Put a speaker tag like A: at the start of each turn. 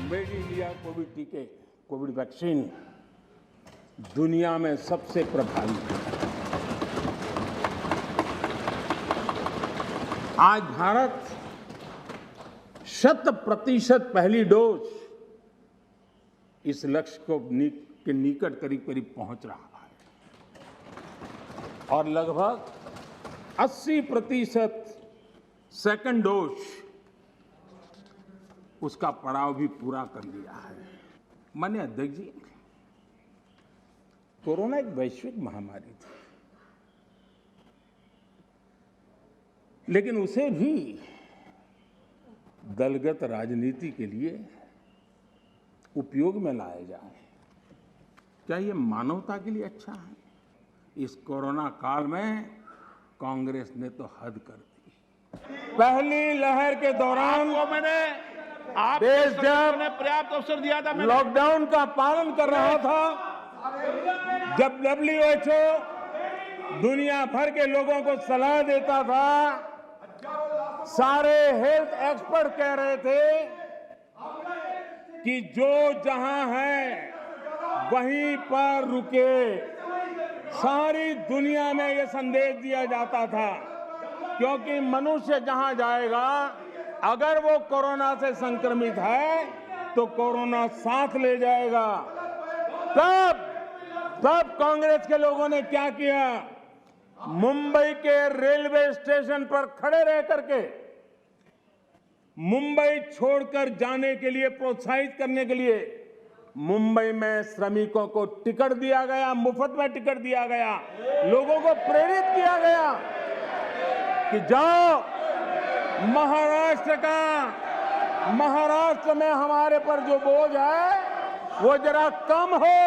A: Made India Covid टीके, Covid vaccine दुनिया में सबसे प्रभावी है। आज भारत 100% पहली डोज इस लक्ष्य के निकट करीब पहुंच रहा है और लगभग 80% सेकंड डोज उसका पड़ाव भी पूरा कर लिया है। माननीय अध्यक्ष जी, कोरोना एक वैश्विक महामारी थी, लेकिन उसे भी दलगत राजनीति के लिए उपयोग में लाया जाए, क्या ये मानवता के लिए अच्छा है? इस कोरोना काल में कांग्रेस ने तो हद कर दी। पहली लहर के दौरान देश जब
B: पर्याप्त अवसर दिया था,
A: लॉकडाउन का पालन कर रहा था, जब WHO दुनिया भर के लोगों को सलाह देता था, सारे हेल्थ एक्सपर्ट कह रहे थे कि जो जहां है वहीं पर रुके। सारी दुनिया में यह संदेश दिया जाता था, क्योंकि मनुष्य जहां जाएगा, अगर वो कोरोना से संक्रमित है तो कोरोना साथ ले जाएगा। तब कांग्रेस के लोगों ने क्या किया? मुंबई के रेलवे स्टेशन पर खड़े रह करके मुंबई छोड़कर जाने के लिए प्रोत्साहित करने के लिए मुंबई में श्रमिकों को टिकट दिया गया, मुफ्त में टिकट दिया गया, लोगों को प्रेरित किया गया कि जाओ महाराष्ट्र में हमारे पर जो बोझ है वो जरा कम हो।